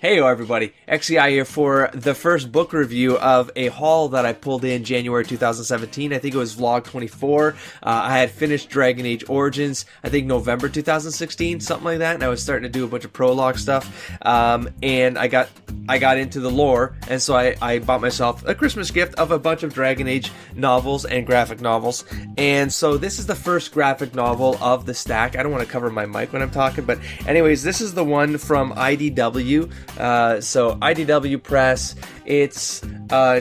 Hey everybody, XEI here for the first book review of a haul that I pulled in January 2017. I think it was vlog 24. I had finished Dragon Age Origins, I think November 2016, something like that, and I was starting to do a bunch of prologue stuff. And I got into the lore, and so I bought myself a Christmas gift of a bunch of Dragon Age novels and graphic novels. And so this is the first graphic novel of the stack. I don't want to cover my mic when I'm talking, but anyways, this is the one from IDW. So IDW Press, it's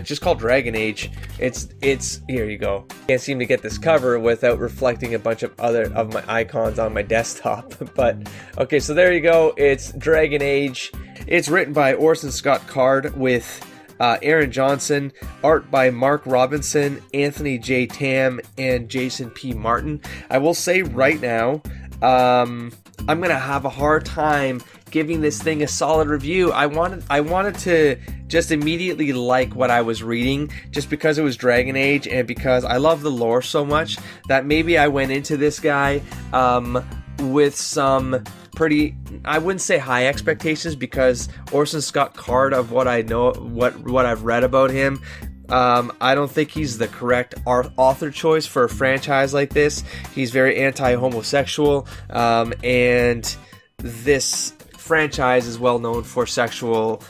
just called Dragon Age. It's here you go. Can't seem to get this cover without reflecting a bunch of my icons on my desktop. But okay, so there you go. It's Dragon Age. It's written by Orson Scott Card with Aaron Johnson, art by Mark Robinson, Anthony J. Tam, and Jason P. Martin. I will say right now, I'm gonna have a hard time giving this thing a solid review. I wanted to just immediately like what I was reading, just because it was Dragon Age and because I love the lore so much that maybe I went into this guy with some pretty, I wouldn't say high expectations, because Orson Scott Card, of what I know, what I've read about him, I don't think he's the correct author choice for a franchise like this. He's very anti-homosexual, and this franchise is well known for sexual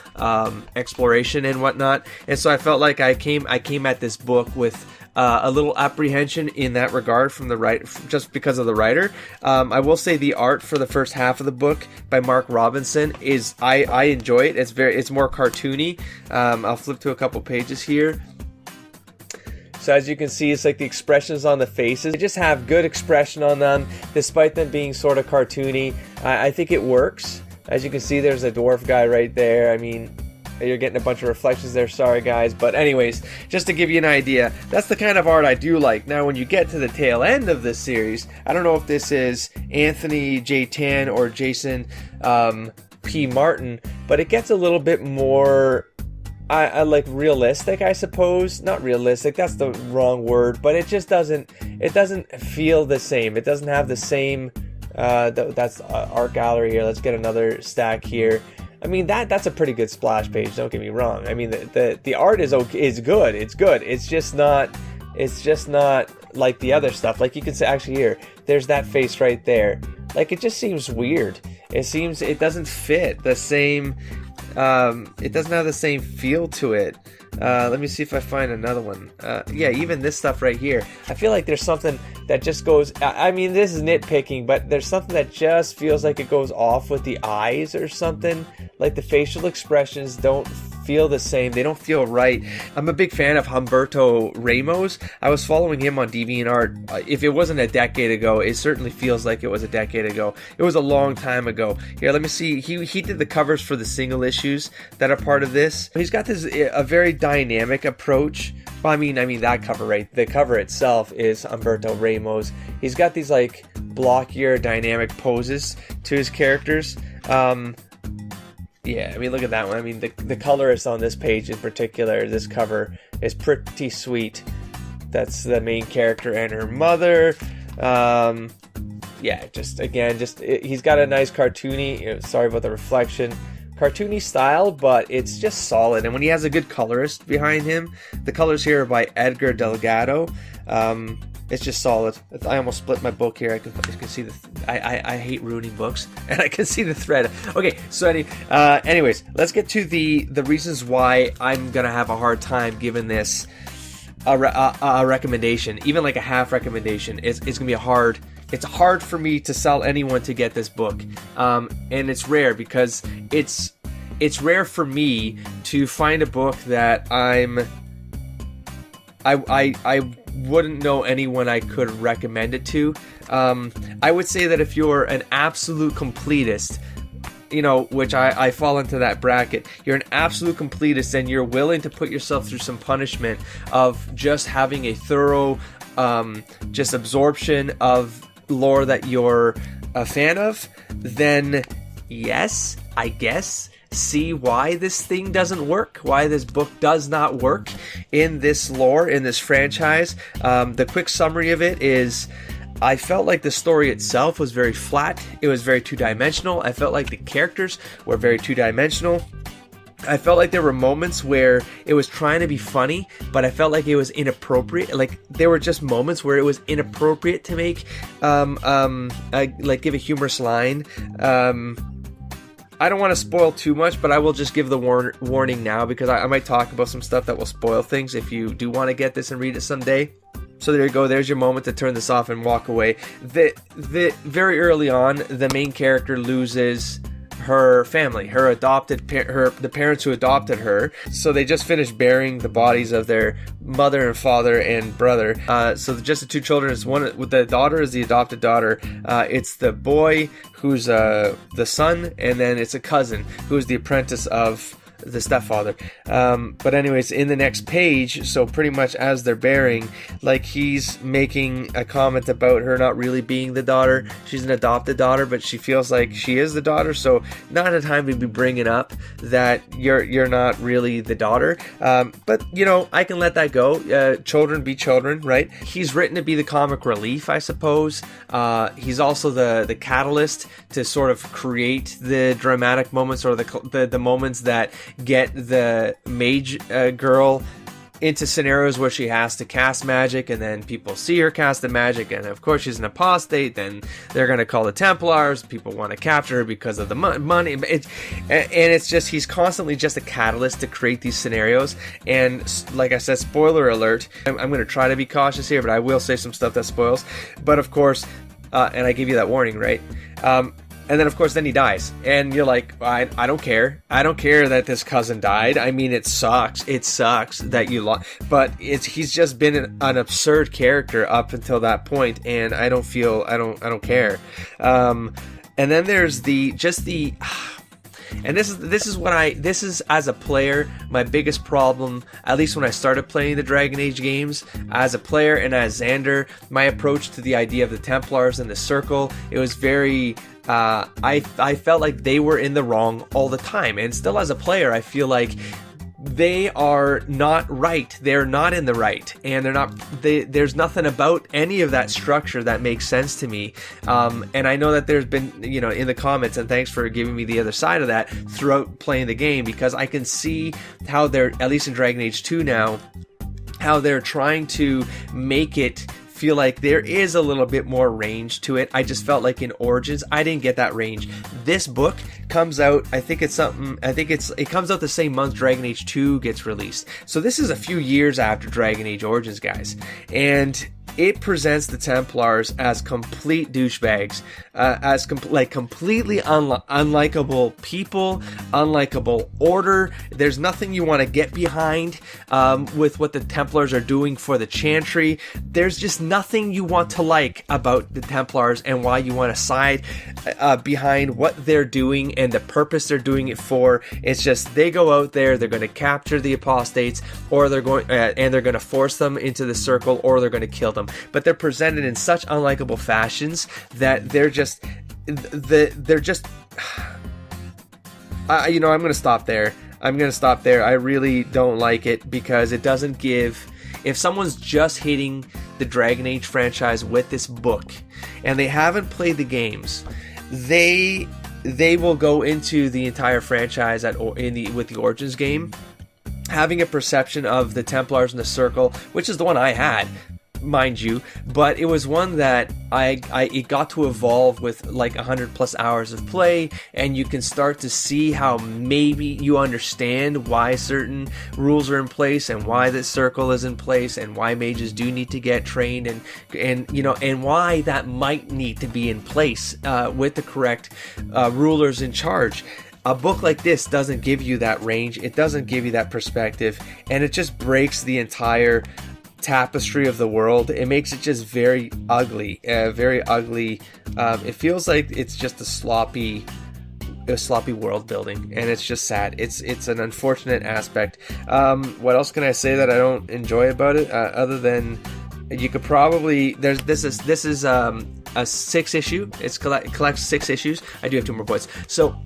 exploration and whatnot. And so I felt like I came at this book with a little apprehension in that regard from the just because of the writer. I will say the art for the first half of the book by Mark Robinson is I enjoy it. It's more cartoony. I'll flip to a couple pages here. So as you can see, it's like the expressions on the faces, they just have good expression on them, despite them being sort of cartoony. I think it works. As you can see, there's a dwarf guy right there. I mean, you're getting a bunch of reflections there, sorry guys. But anyways, just to give you an idea, that's the kind of art I do like. Now, when you get to the tail end of this series, I don't know if this is Anthony J. Tan or Jason P. Martin, but it gets a little bit more, I like realistic, I suppose. Not realistic, that's the wrong word, but it just doesn't feel the same. It doesn't have the same, that's art gallery here. Let's get another stack here. I mean, that's a pretty good splash page, don't get me wrong. I mean, the art is okay, it's good. It's just not like the other stuff. Like you can say, actually here, there's that face right there. Like, it just seems weird. It doesn't fit the same, it doesn't have the same feel to it. Let me see if I find another one. Yeah, even this stuff right here. I feel like there's something that just goes, I mean, this is nitpicking, but there's something that just feels like it goes off with the eyes or something. Like the facial expressions don't feel the same. They don't feel right. I'm a big fan of Humberto Ramos. I was following him on DeviantArt. If it wasn't a decade ago, it certainly feels like it was a decade ago. It was a long time ago. Here, let me see. He did the covers for the single issues that are part of this. He's got this a very dynamic approach. Well, I mean that cover, right? The cover itself is Humberto Ramos. He's got these like blockier, dynamic poses to his characters. Yeah, I mean, look at that one. I mean, the colorist on this page in particular, this cover, is pretty sweet. That's the main character and her mother. Yeah, he's got a nice cartoony, sorry about the reflection, cartoony style, but it's just solid. And when he has a good colorist behind him, the colors here are by Edgar Delgado. It's just solid. I almost split my book here. I can see I hate ruining books, and I can see the thread. Okay, so anyways, let's get to the reasons why I'm gonna have a hard time giving this a recommendation, even like a half recommendation. It's gonna be hard. It's hard for me to sell anyone to get this book, and it's rare because it's rare for me to find a book that I wouldn't know anyone I could recommend it to. I would say that if you're an absolute completist, which I fall into that bracket, you're an absolute completist and you're willing to put yourself through some punishment of just having a thorough just absorption of lore that you're a fan of, then yes, I guess, see why this thing doesn't work, why this book does not work in this lore, in this franchise. The quick summary of it is, I felt like the story itself was very flat. It was very two-dimensional. I felt like the characters were very two-dimensional. I felt like there were moments where it was trying to be funny, but I felt like it was inappropriate. Like there were just moments where it was inappropriate to make, like give a humorous line. I don't want to spoil too much, but I will just give the warning now, because I might talk about some stuff that will spoil things if you do want to get this and read it someday. So there you go. There's your moment to turn this off and walk away. Very early on, the main character loses her family, her adopted the parents who adopted her. So they just finished burying the bodies of their mother and father and brother. So just the two children. It's one with the daughter is the adopted daughter. It's the boy who's the son, and then it's a cousin who's the apprentice of the stepfather. But anyways, in the next page, so pretty much as they're burying, like he's making a comment about her not really being the daughter. She's an adopted daughter, but she feels like she is the daughter. So not a time to be bringing up that you're not really the daughter. But you know, I can let that go. Children be children, right? He's written to be the comic relief, I suppose. He's also the catalyst to sort of create the dramatic moments, or the moments that get the mage girl into scenarios where she has to cast magic, and then people see her cast the magic, and of course she's an apostate. Then they're going to call the Templars. People want to capture her because of the money. And it's just, he's constantly just a catalyst to create these scenarios. And like I said, spoiler alert, I'm going to try to be cautious here, but I will say some stuff that spoils. But of course, and I give you that warning, right? And then, of course, then he dies. And you're like, I don't care. I don't care that this cousin died. I mean, it sucks. It sucks that you lost. But he's just been an absurd character up until that point. And I don't care. And then there's and this is as a player, my biggest problem, at least when I started playing the Dragon Age games, as a player and as Xander, my approach to the idea of the Templars and the Circle, it was very, I felt like they were in the wrong all the time. And still as a player, I feel like they are not right. They're not in the right, and there's nothing about any of that structure that makes sense to me. And I know that there's been, in the comments, and thanks for giving me the other side of that throughout playing the game, because I can see how they're, at least in Dragon Age 2 now, how they're trying to make it feel like there is a little bit more range to it. I just felt like in Origins, I didn't get that range. This book comes out, it comes out the same month Dragon Age 2 gets released. So this is a few years after Dragon Age Origins, guys. And it presents the Templars as complete douchebags, as completely unlikable people, unlikable order. There's nothing you want to get behind with what the Templars are doing for the Chantry. There's just nothing you want to like about the Templars, and why you want to side behind what they're doing and the purpose they're doing it for. It's just, they go out there, they're going to capture the apostates, or they're going to force them into the Circle, or they're going to kill them. But they're presented in such unlikable fashions that I'm going to stop there. I really don't like it, because it doesn't give, if someone's just hitting the Dragon Age franchise with this book and they haven't played the games, they will go into the entire franchise with the Origins game having a perception of the Templars and the Circle, which is the one I had, mind you, but it was one that it got to evolve with like 100 plus hours of play, and you can start to see how maybe you understand why certain rules are in place, and why the Circle is in place, and why mages do need to get trained, and why that might need to be in place with the correct rulers in charge. A book like this doesn't give you that range, it doesn't give you that perspective, and it just breaks the entire tapestry of the world. It makes it just very ugly, it feels like it's just a sloppy world building, and it's just sad. It's an unfortunate aspect. What else can I say that I don't enjoy about it, other than you could probably, this is a 6 issue, it collects 6 issues. I do have 2 more points. So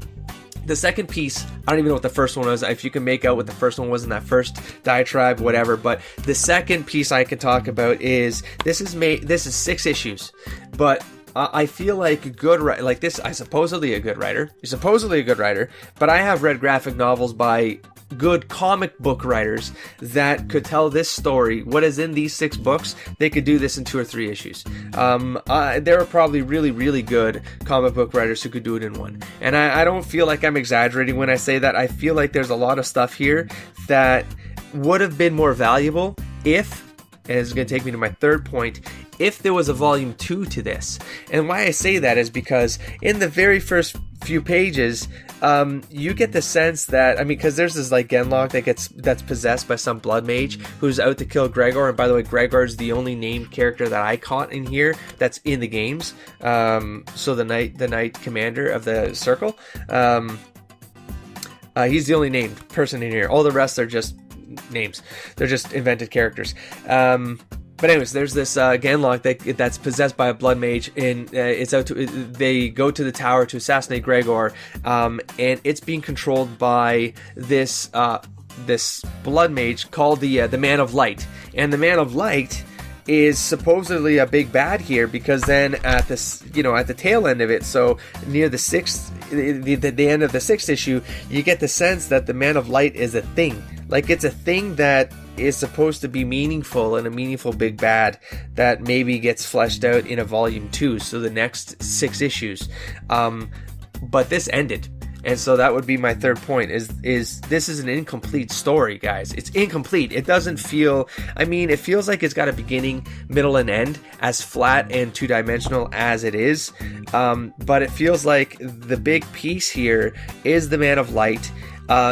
the second piece, I don't even know what the first one was. If you can make out what the first one was in that first diatribe, whatever. But the second piece I can talk about is this is 6 issues, but I feel like like this. I supposedly a good writer. You're supposedly a good writer, but I have read graphic novels by good comic book writers that could tell this story. What is in these 6 books, they could do this in 2 or 3 issues. There are probably really, really good comic book writers who could do it in 1. And I don't feel like I'm exaggerating when I say that. I feel like there's a lot of stuff here that would have been more valuable if, and it's going to take me to my third point, if there was a volume 2 to this. And why I say that is because in the very first few pages, you get the sense that, I mean, because there's this like Genlock that's possessed by some blood mage who's out to kill Gregor. And by the way, Gregor is the only named character that I caught in here that's in the games. So the knight commander of the circle, he's the only named person in here. All the rest are just names. They're just invented characters. But anyways, there's this Genlock that's possessed by a blood mage, and they go to the tower to assassinate Gregor, and it's being controlled by this blood mage called the Man of Light. And the Man of Light is supposedly a big bad here, because then at the tail end of it, so near the end of the 6th issue, you get the sense that the Man of Light is a thing. Like, it's a thing that is supposed to be meaningful and a meaningful big bad that maybe gets fleshed out in a volume 2, so the next 6 issues. But this ended. And so that would be my third point, is this is an incomplete story, guys. It's incomplete. It doesn't feel, I mean, it feels like it's got a beginning, middle, and end, as flat and two-dimensional as it is. But it feels like the big piece here is the Man of Light.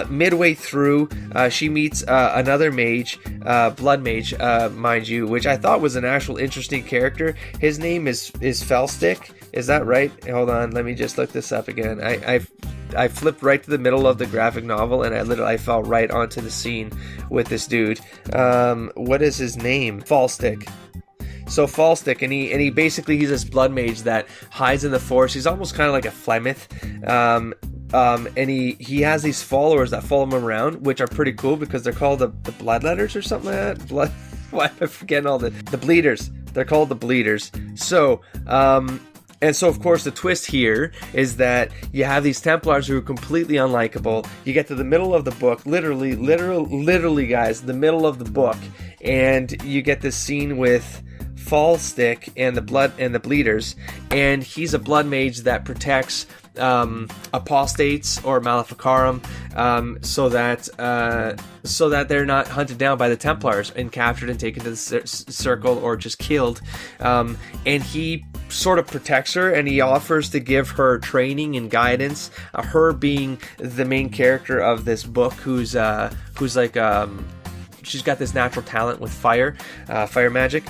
Midway through, she meets another mage, blood mage, mind you, which I thought was an actual interesting character. His name is Fellstick. Is that right? Hold on, let me just look this up again. I flipped right to the middle of the graphic novel, and I fell right onto the scene with this dude. What is his name? Fallstick. So Fallstick, and he basically, he's this blood mage that hides in the forest. He's almost kind of like a Flemeth. And he has these followers that follow him around, which are pretty cool because they're called the Bloodletters or something like that. Why am I forgetting all the Bleeders? They're called the Bleeders. So, and so of course the twist here is that you have these Templars who are completely unlikable. You get to the middle of the book, literally guys, the middle of the book, and you get this scene with Fallstick and the Bleeders, and he's a blood mage that protects apostates or Maleficarum, so that they're not hunted down by the Templars and captured and taken to the circle or just killed. And he sort of protects her, and he offers to give her training and guidance, her being the main character of this book, who's like she's got this natural talent with fire magic.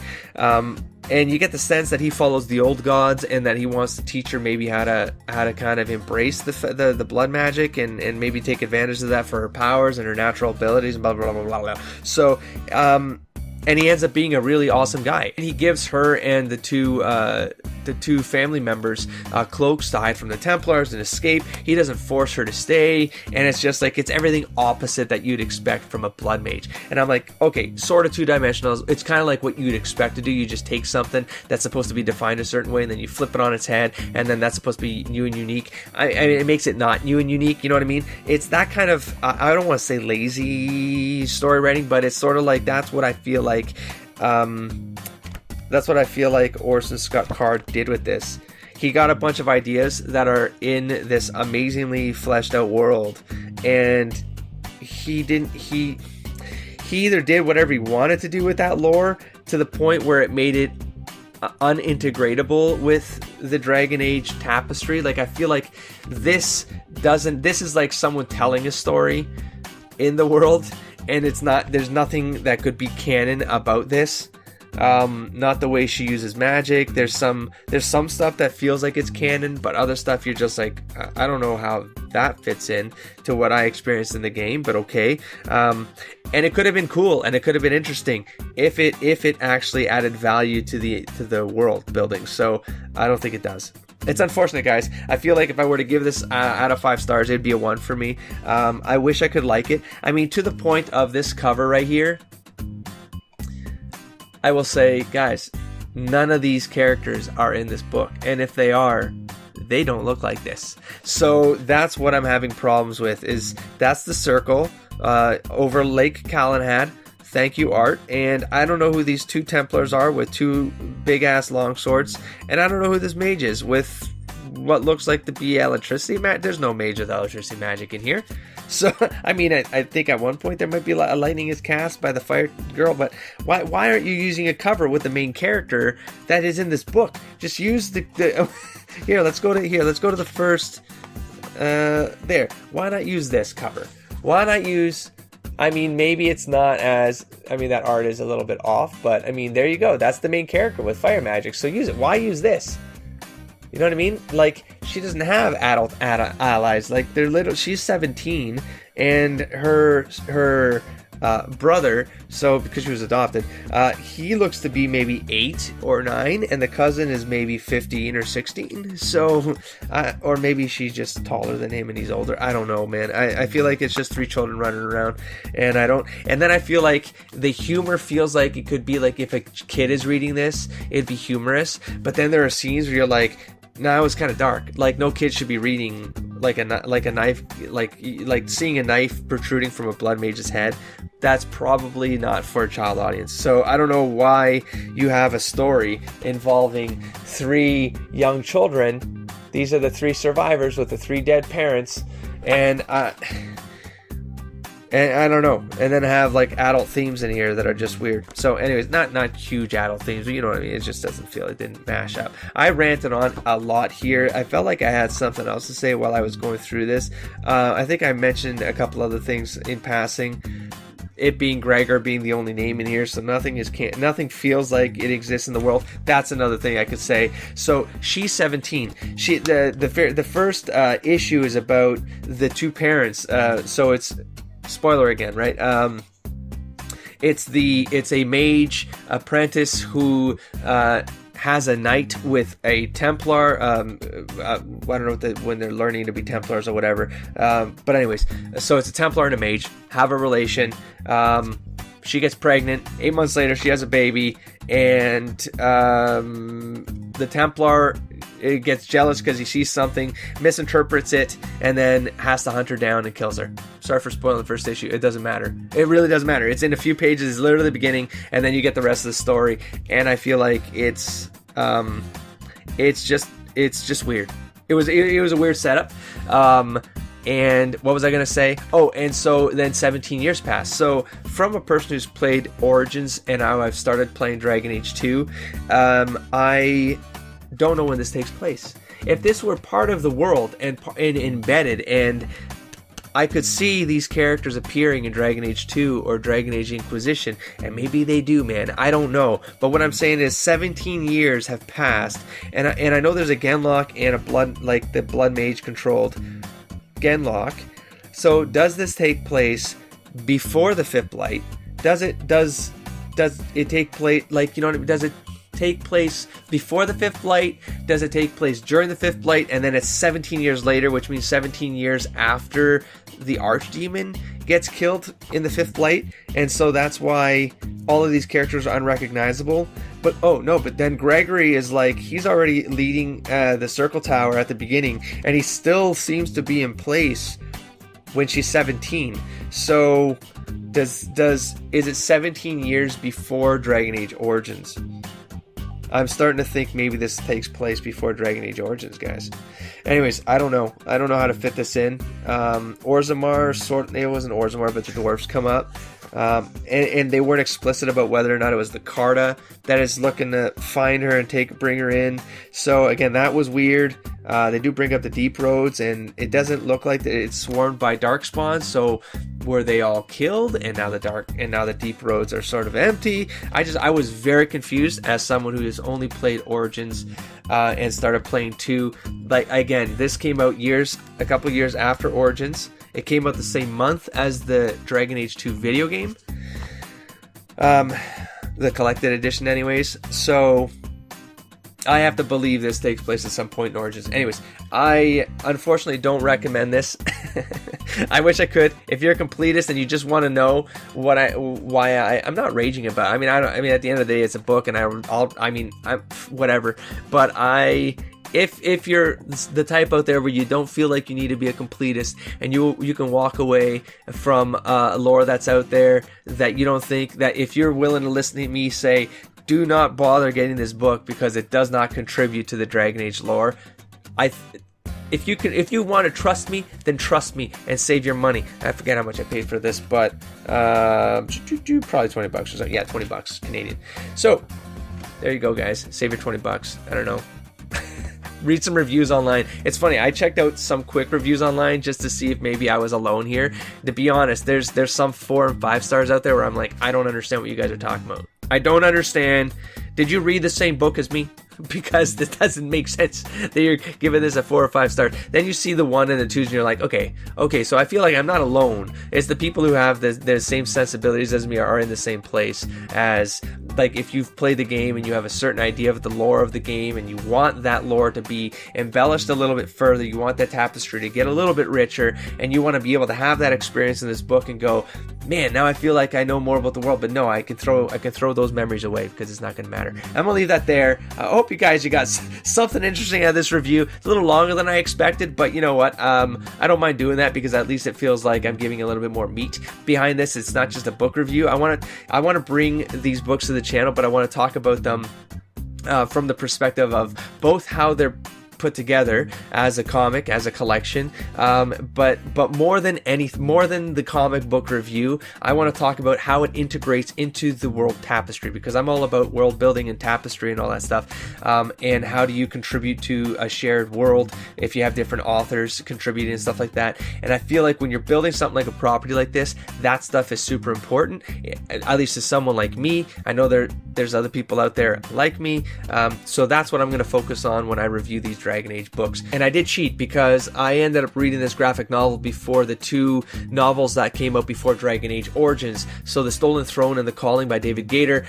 And you get the sense that he follows the old gods, and that he wants to teach her maybe how to kind of embrace the blood magic and maybe take advantage of that for her powers and her natural abilities and blah blah blah blah blah. So and he ends up being a really awesome guy. And he gives her and the two family members cloaks to hide from the Templars and escape. He doesn't force her to stay, and it's just like, it's everything opposite that you'd expect from a blood mage. And I'm like, okay, sort of two-dimensional. It's kind of like what you'd expect to do. You just take something that's supposed to be defined a certain way, and then you flip it on its head, and then that's supposed to be new and unique. I mean, it makes it not new and unique, you know what I mean? It's that kind of, I don't want to say lazy story writing, but it's sort of like, that's what I feel like Orson Scott Card did with this. He got a bunch of ideas that are in this amazingly fleshed out world, and he either did whatever he wanted to do with that lore to the point where it made it unintegratable with the Dragon Age tapestry. Like, I feel like this is like someone telling a story in the world, and there's nothing that could be canon about this. Not the way she uses magic. There's some stuff that feels like it's canon, but other stuff you're just like, I don't know how that fits in to what I experienced in the game, but okay. And it could have been cool, and it could have been interesting if it actually added value to the world building. So I don't think it does. It's unfortunate, guys. I feel like if I were to give this out of 5 stars, it'd be a 1 for me. I wish I could like it. I mean, to the point of this cover right here, I will say, guys, none of these characters are in this book, and if they are, they don't look like this. So that's what I'm having problems with, is that's the circle over Lake Calenhad. Thank you, art. And I don't know who these 2 Templars are with 2 big ass long swords, and I don't know who this mage is with what looks like to be electricity magic. There's no mage with electricity magic in here. So, I mean, I think at one point there might be a lightning is cast by the fire girl, but why aren't you using a cover with the main character that is in this book? Just use the here, let's go to the first, there. Why not use this cover? Why not use, I mean, maybe it's not as, I mean, that art is a little bit off, but I mean, there you go. That's the main character with fire magic, so use it. Why use this? You know what I mean? Like, she doesn't have adult allies. Like, they're little. She's 17, and her brother, so because she was adopted, he looks to be maybe 8 or 9, and the cousin is maybe 15 or 16. So, or maybe she's just taller than him and he's older. I don't know, man. I feel like it's just 3 children running around, and I don't. And then I feel like the humor feels like it could be like if a kid is reading this, it'd be humorous. But then there are scenes where you're like, no, it was kind of dark. Like, no kid should be reading like a knife, like seeing a knife protruding from a blood mage's head. That's probably not for a child audience. So I don't know why you have a story involving 3 young children. These are the 3 survivors with the 3 dead parents, and I don't know. And then have like adult themes in here that are just weird. So anyways, not huge adult themes, but you know what I mean? It just doesn't feel, it didn't mash up. I ranted on a lot here. I felt like I had something else to say while I was going through this. I think I mentioned a couple other things in passing. It being Gregor being the only name in here, so nothing feels like it exists in the world. That's another thing I could say. So she's 17. The first issue is about the 2 parents. So it's spoiler again, right? It's a mage apprentice who has a knight with a Templar. I don't know when they're learning to be Templars or whatever. But anyways, so it's a Templar and a mage have a relation. She gets pregnant. 8 months later, she has a baby, and the Templar gets jealous because he sees something, misinterprets it, and then has to hunt her down and kills her. Sorry for spoiling the first issue. It doesn't matter. It really doesn't matter. It's in a few pages. It's literally the beginning, and then you get the rest of the story. And I feel like it's just weird. It was a weird setup. And what was I going to say? Oh, and so then 17 years passed. So from a person who's played Origins and now I've started playing Dragon Age 2, I don't know when this takes place. If this were part of the world and embedded, and I could see these characters appearing in Dragon Age 2 or Dragon Age Inquisition, and maybe they do, man. I don't know. But what I'm saying is 17 years have passed, and I know there's a Genlock and a the Blood Mage controlled Genlock. So does this take place before the 5th Blight? Does it take place, like, you know what I mean? Does it take place before the 5th Blight? Does it take place during the 5th Blight, and then it's 17 years later, which means 17 years after the Archdemon gets killed in the 5th Blight, and so that's why all of these characters are unrecognizable? But oh no, but then Gregory is like, he's already leading the Circle Tower at the beginning, and he still seems to be in place when she's 17. So is it 17 years before Dragon Age Origins? I'm starting to think maybe this takes place before Dragon Age Origins, guys. Anyways, I don't know how to fit this in. Orzammar, it wasn't Orzammar, but the dwarves come up. And they weren't explicit about whether or not it was the Carta that is looking to find her and bring her in. So again, that was weird. They do bring up the Deep Roads, and it doesn't look like it's swarmed by Darkspawn. So were they all killed, and now the Deep Roads are sort of empty? I was very confused as someone who has only played Origins and started playing 2. Like, again, this came out a couple years after Origins. It came out the same month as the Dragon Age 2 video game. The collected edition anyways. So I have to believe this takes place at some point in Origins. Anyways, I unfortunately don't recommend this. I wish I could. If you're a completist and you just want to know why I'm not raging about it. I mean, at the end of the day, it's a book, and I'm whatever. But if you're the type out there where you don't feel like you need to be a completist, and you can walk away from lore that's out there that you don't think, that if you're willing to listen to me say, do not bother getting this book because it does not contribute to the Dragon Age lore, if you want to trust me, then trust me and save your money. I forget how much I paid for this, but probably $20 or something. Yeah, $20 Canadian. So there you go, guys. Save your $20. I don't know. Read some reviews online. It's funny, I checked out some quick reviews online just to see if maybe I was alone here. To be honest, there's some 4 and 5 stars out there where I'm like, I don't understand what you guys are talking about. I don't understand. Did you read the same book as me? Because this doesn't make sense that you're giving this a 4 or 5 stars. Then you see the 1 and the 2s and you're like, okay, so I feel like I'm not alone. It's the people who have the same sensibilities as me are in the same place as, like, if you've played the game and you have a certain idea of the lore of the game and you want that lore to be embellished a little bit further, you want that tapestry to get a little bit richer, and you want to be able to have that experience in this book and go, man, now I feel like I know more about the world. But no, I can throw those memories away because it's not going to matter. I'm gonna leave that there. I hope you got something interesting out of this review. It's a little longer than I expected, but you know what? I don't mind doing that because at least it feels like I'm giving a little bit more meat behind this. It's not just a book review. I want to bring these books to the channel, but I want to talk about them from the perspective of both how they're put together as a comic, as a collection, but more than the comic book review, I want to talk about how it integrates into the world tapestry, because I'm all about world building and tapestry and all that stuff, and how do you contribute to a shared world if you have different authors contributing and stuff like that. And I feel like when you're building something like a property like this, that stuff is super important, at least to someone like me. I know there's other people out there like me, so that's what I'm going to focus on when I review these Dragon Age books. And I did cheat because I ended up reading this graphic novel before the 2 novels that came out before Dragon Age Origins. So The Stolen Throne and The Calling by David Gator,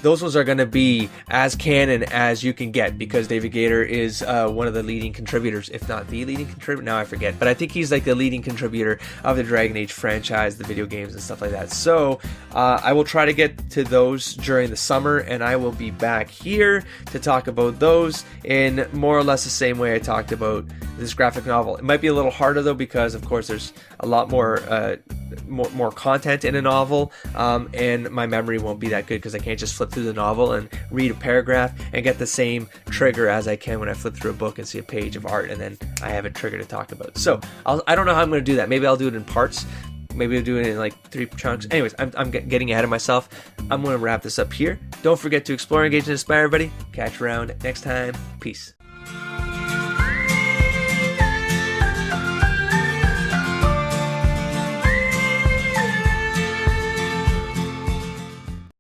those ones are going to be as canon as you can get, because David Gator is one of the leading contributors, if not the leading contributor. Now I forget, but I think he's like the leading contributor of the Dragon Age franchise, the video games and stuff like that. So I will try to get to those during the summer, and I will be back here to talk about those in more or less the same way I talked about this graphic novel. It might be a little harder though, because of course there's a lot more content in a novel, and my memory won't be that good because I can't just flip through the novel and read a paragraph and get the same trigger as I can when I flip through a book and see a page of art and then I have a trigger to talk about. So I don't know how I'm going to do that. Maybe I'll do it in parts. Maybe I'll do it in like 3 chunks. Anyways, I'm getting ahead of myself. I'm going to wrap this up here. Don't forget to explore, engage, and inspire, everybody. Catch you around next time. Peace.